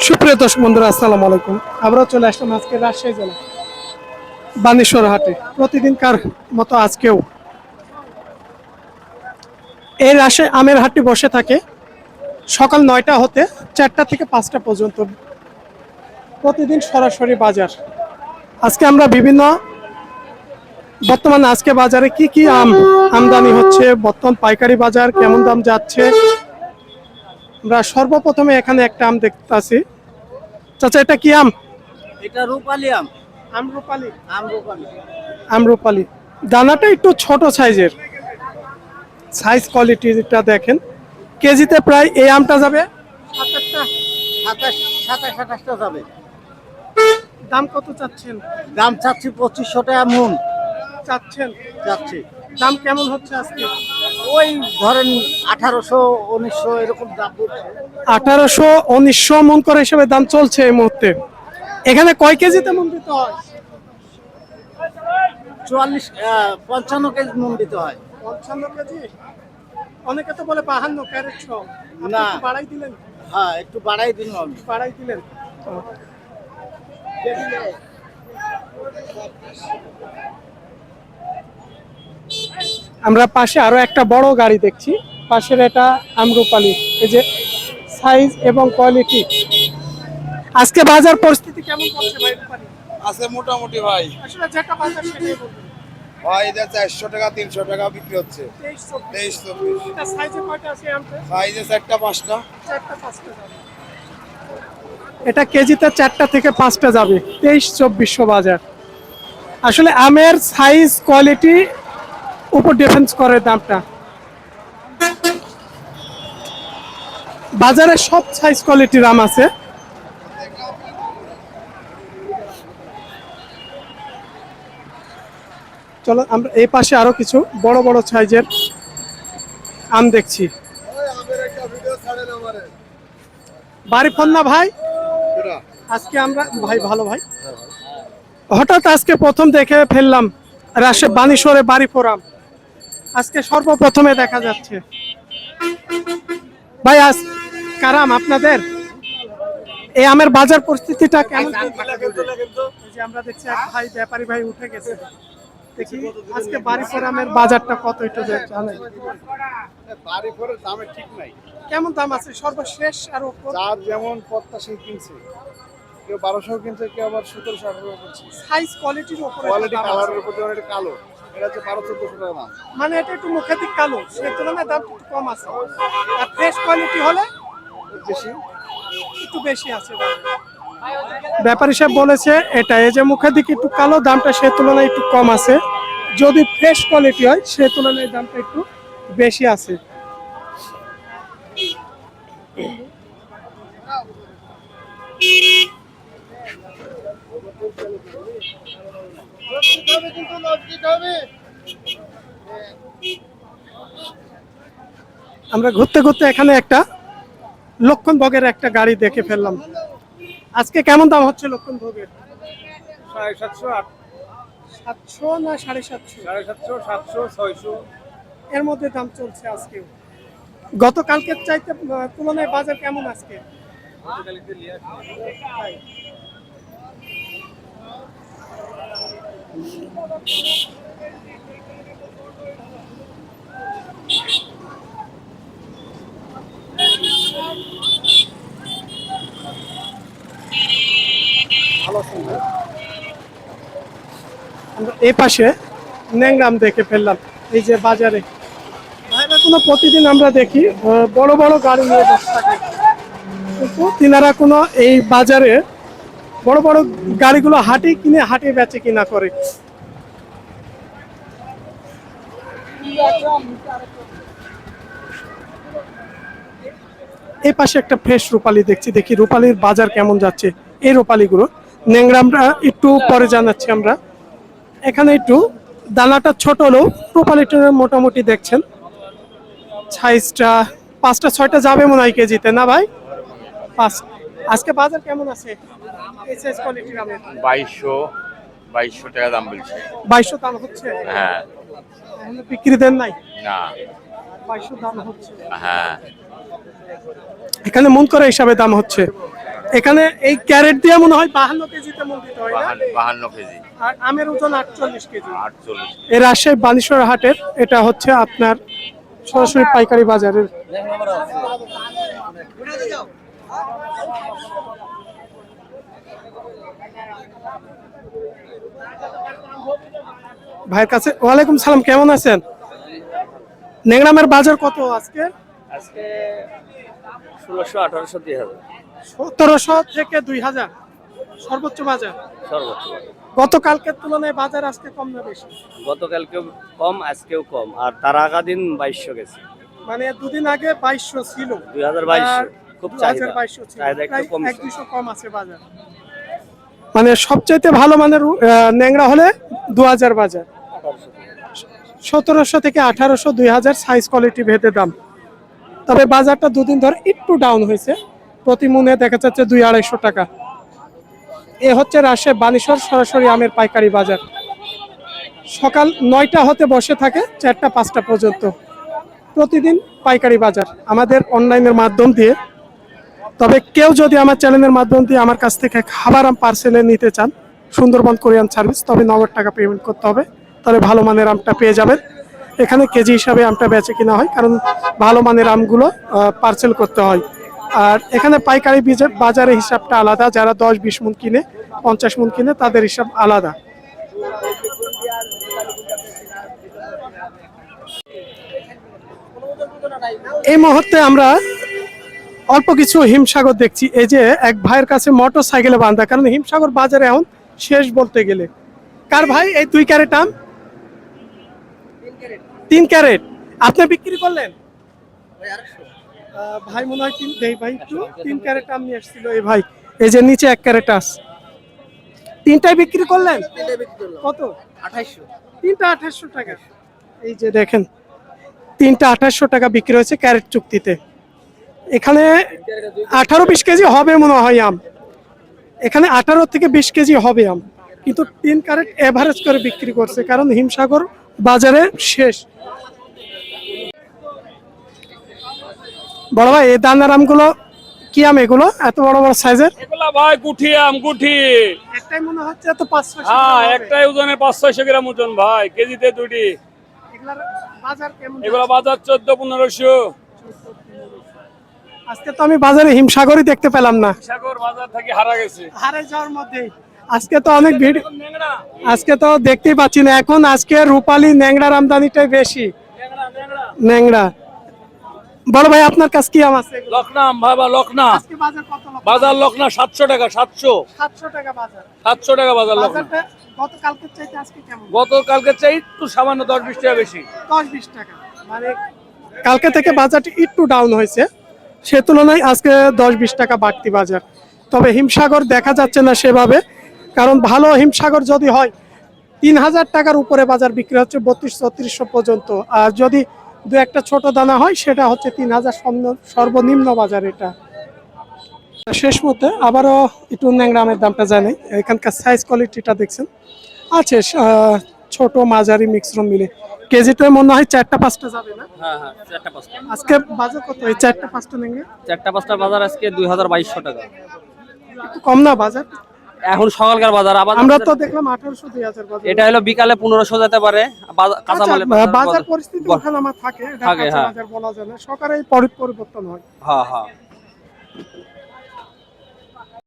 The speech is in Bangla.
সুপ্রিয় দর্শক বন্ধুরা, আসসালামু আলাইকুম। আমরা চলে আসলাম আজকে রাজশাহী জেলা বানেশ্বর হাটে। প্রতিদিনকার মতো আজকেও এই রাজশাহী আমের হাটটি বসে থাকে সকাল 9টা হতে 4টা থেকে 5টা পর্যন্ত। প্রতিদিন সরাসরি বাজার। আজকে আমরা বিভিন্ন বর্তমানে আজকে বাজারে কি কি আমদানি হচ্ছে, বর্তমান পাইকারি বাজার কেমন দাম যাচ্ছে, আমরা সর্বপ্রথমে এখানে একটা আম দেখতেছি। চাচা, এটা কি আম? এটা রূপালি আম। আমরুপালি। আমরূপালি। আমরুপালি দানাটা একটু ছোট সাইজের, সাইজ কোয়ালিটিটা দেখেন। কেজিতে প্রায় এই আমটা যাবে 7-8টা। 27-28টা যাবে। দাম কত চাচ্ছেন? দাম চাচ্ছি 2500 টাকা মন চাচ্ছেন? যাচ্ছে। দাম কেমন হচ্ছে আজকে? ওই ধরেন 1800 1900 এরকম দাম পড়ছে। 1800-1900 মন করে হিসেবে দাম চলছে এই মুহূর্তে। এখানে কয় কেজিতে মন দিতে হয়? 55 কেজি মন দিতে হয়। 55 কেজি। অনেকে তো বলে 52 ক্যারেট সহ। না, একটু বাড়াই দিলেন। হ্যাঁ একটু বাড়াই দিন আমি। বাড়াই দিলেন। আমরা পাশে আরো একটা বড় গাড়ি দেখছি। পাশের এটা আমরুপালি। এই যে সাইজ এবং কোয়ালিটি। আজকে বাজার পরিস্থিতি কেমন চলছে ভাই? রূপালি আছে মোটামুটি ভাই। আসলে যেটা বাজার সেটাই বলবেন। ভাই এটা 400 টাকা 300 টাকা বিক্রি হচ্ছে। 23-24 এটা সাইজে কয়টা আছে আমটা? সাইজে 4টা 5টা। 4টা 5টা যাবে। এটা কেজিতে 4টা থেকে 5টা যাবে। 23-2400 বাজার। আসলে আমের সাইজ কোয়ালিটি উপর ডিফেন্স করে দামটা। বাজারে সব সাইজ কোয়ালিটির আম আছে। চলো আমরা এই পাশে আরো কিছু বড় বড় সাইজের আম দেখছি। বাড়ি ফোন না ভাই? আজকে আমরা ভাই ভালো ভাই। হঠাৎ আজকে প্রথম দেখে ফেললাম রাজশাহী বানেশ্বরে বাড়ি ফোরাম। আজকে সর্বপ্রথমে দেখা যাচ্ছে ভাই। আজ কারাম আপনাদের এই আমের বাজার পরিস্থিতিটা কেমন? যে আমরা দেখছি এক ভাই ব্যাপারী ভাই উঠে গেছে। দেখি আজকে বাড়ি ফোরামের বাজারটা কত একটু জানেন? বাড়ি করে দামে ঠিক নাই। কেমন দাম আছে সর্বশেষ? আর যার যেমন প্রত্যাশী কিনছে, কেউ 1200 কিনছে, কেউ আবার 1700-1800 কিনছে। সাইজ কোয়ালিটির উপরে কোয়ালিটি কালারের উপর যেমন এটা কালো, এটা হচ্ছে 1200-1400 টাকা দাম। মানে এটা একটু মুখে দিক কালো, সেই তুলনায় দাম একটু কম আছে। আর ফ্রেশ কোয়ালিটি হলে বেশি একটু বেশি আছে দাম। ব্যাপারী সাহেব বলেছে এটা, এই যে মুখের দিকে একটু কালো, দামটা সে তুলনায় একটু কম আছে। যদি ফ্রেশ কোয়ালিটি হয় সে তুলনায় দামটা একটু বেশি আছে। আমরা ঘুরতে ঘুরতে এখানে একটা লক্ষণ ভোগের একটা গাড়ি দেখে ফেললাম। আজকে কেমন দাম হচ্ছে লক্ষণ ভোগের? 750 700 না 750? 750 700 600 এর মধ্যে দাম চলছে আজকে। গতকালকের চাইতে তুলনায় বাজার কেমন আজকে? তাই। ভালো সুন্দর। আমরা এই পাশে ন্যাংরাম দেখে ফেললাম। এই যে বাজারে ভাইরা কোনো প্রতিদিন আমরা দেখি বড় বড় গাড়ি নিয়ে বসে থাকে, কিন্তু তিনারা কোনো এই বাজারে বড় বড় গাড়িগুলো হাটে কিনে হাটে বেচে কিনা করে। এই পাশে একটা ফ্রেশ রূপালি দেখছি, দেখি রূপালির বাজার কেমন যাচ্ছে। এই রূপালিগুলো ন্যাংরামরা একটু পরে জানাচ্ছি আমরা। এখানে একটু দানাটা ছোট হলেও রূপালিটা মোটামুটি দেখছেন সাইজটা 5টা 6টা যাবে মনে হয় কেজিতে, না ভাই? 5। আজকে বাজার কেমন আছে এই সাইজ কোয়ালিটির আমের? 2200 টাকা দাম বলছে। 2200 দাম হচ্ছে? হ্যাঁ। এখনো বিক্রি দেন নাই? না। 2200 দাম হচ্ছে। হ্যাঁ। এখানে মন করে হিসাবে দাম হচ্ছে। এখানে এই ক্যারেট দিয়ে মনে হয় 52 কেজিতে মন দিতে হয় না? 52 কেজি, আর আমের ওজন 48 কেজি। 48। এই রাজশাহী বানেশ্বর হাটের এটা হচ্ছে আপনার সরাসরি পাইকারি বাজারের। ভাইয়ের কাছে ওয়ালাইকুম সালাম, কেমন আছেন? নেংরামের বাজার কত আজকে? আজকে 1600 1800 2000 1700 থেকে 2000 সর্বোচ্চ বাজার। সর্বোচ্চ। গতকালকের তুলনায় বাজার আজকে কম না বেশি? গতকালকেও কম, আজকেও কম, আর তার আগা দিন 2200 গেছে। মানে দুদিন আগে 2200 ছিল, 2022 খুব চাহিদা, 2022 ছিল, চাহিদা একটু প্রায় কম। 1-200 কম আছে বাজার। মানে সবচাইতে ভালো মানের ন্যাংরা হলে 2000 বাজার, 1700 থেকে 1800 2000 সাইজ কোয়ালিটি ভেদে দাম। তবে বাজারটা দুদিন ধরে একটু ডাউন হয়েছে, প্রতি মনে দেখা যাচ্ছে 200-250 টাকা। এ হচ্ছে রাজশাহী বানেশ্বর সরাসরি আমের পাইকারি বাজার। সকাল 9টা হতে বসে থাকে 4টা-5টা পর্যন্ত, প্রতিদিন পাইকারি বাজার আমাদের অনলাইনের মাধ্যম দিয়ে। তবে কেউ যদি আমার চ্যানেলের মাধ্যম দিয়ে আমার কাছ থেকে খাবার আম পার্সেলে নিতে চান, সুন্দরবন কোরিয়ান সার্ভিস, তবে 9 টাকা পেমেন্ট করতে হবে, তাহলে ভালো মানের আমটা পেয়ে যাবেন। এখানে কেজি হিসাবে আমটা বেচে কিনা হয়, কারণ ভালো মানের আমগুলো পার্সেল করতে হয়। আর এখানে পাইকারি বাজারের হিসাবটা আলাদা, যারা 10-20 মণ কিনে 50 মণ কিনে তাদের হিসাব আলাদা। এই মুহূর্তে আমরা অল্প কিছু হিমসাগর দেখছি। এই যে এক ভাইয়ের কাছে মোটর সাইকেলে বাঁধা, কারণ হিমসাগর বাজারে এখন শেষ বলতে গেলে। কার ভাই এই 2 ক্যারেট আম? 3 ক্যারেট আপনি বিক্রি করলেন? ভাই মনে হয় ভাই একটু 3 ক্যারেট আম নিয়ে আসছিল এই ভাই। এই যে নিচে 1 ক্যারেট আছে, 3টাই বিক্রি করলেন? কত? 2800। 3টা 2800 টাকা। এই যে দেখেন 3টা 2800 টাকা বিক্রি হয়েছে ক্যারেট চুক্তিতে। এখানে 18-20 কেজি হবে মনে হয় আম, এখানে 18 থেকে 20 কেজি হবে আম, কিন্তু 3 ক্যারেট এভারেজ করে বিক্রি করছে, কারণ হিমসাগর বাজারে শেষ। বড় ভাই এই দানার আমগুলো কি আম এগুলো এত বড় বড় সাইজের? এগুলা ভাই গুঠি আম, গুঠি। একটাই মনে হচ্ছে এত 500। হ্যাঁ, একটাই ওজনে 500-600 গ্রাম ওজন ভাই, কেজিতে দুটি। এগুলার বাজার কেমন? এগুলা বাজার 1400-1500। আজকে তো আমি বাজারে হিমসাগরই দেখতে পেলাম না, সাগর বাজার থেকে হারা গেছে। হারে যাওয়ার মধ্যে। আজকে তো অনেক ভিড়, আজকে তো দেখতেই পাচ্ছি না। এখন আজকে রূপালী ন্যাংরার আমদানিটাই বেশি। ন্যাংরা বড় ভাই আপনার কাছে কি আম আছে? লখনা আম বাবা, লখনা আজকে বাজার কত? বাজার লখনা 700 টাকা, 700 টাকা বাজার। 700 টাকা বাজার লখনা। বাজারটা গতকালকের চাইতে আজকে কেমন? গতকালকে চাই একটু সামান্য 10-20 টাকা বেশি। 10-20 টাকা, মানে কালকে থেকে বাজারটি একটু ডাউন হয়েছে, সে তুলনায় আজকে 10-20 টাকা বাড়তি বাজার। তবে হিমসাগর দেখা যাচ্ছে না সেভাবে, কারণ ভালো হিমসাগর যদি হয় 3000 টাকার উপরে বাজার বিক্রি হচ্ছে, 3200-3400 পর্যন্ত। আর যদি 2-1টা ছোট দানা হয় সেটা হচ্ছে 3000 সর্বনিম্ন বাজার। এটা শেষ মতে আবারও একটু ন্যাংরা আমের দামটা জানি। এখানকার সাইজ কোয়ালিটিটা দেখছেন আছে, ছোট মাঝারি মিক্সরম মিলে কেজিতে মনে হয় 4টা-5টা যাবে না? হ্যাঁ হ্যাঁ, 4টা 5টা। আজকে বাজার কত এই 4টা-5টা ন্যাংরা? 4টা 5টা বাজার আজকে 2200 টাকা। একটু কম না বাজার? এখন সকালকার বাজার, আবার আমরা তো দেখলাম 1800-2000 বাজার। এটা হলো বিকালে 1500 যেতে পারে। কাঁচামালের আচ্ছা, বাজার পরিস্থিতি ওখানে আমার থাকে, এটা থাকে, কাঁচা হ্যাঁ। বাজার বলা যায় না, সকালে পরিবর্তন হয়। হ্যাঁ হ্যাঁ।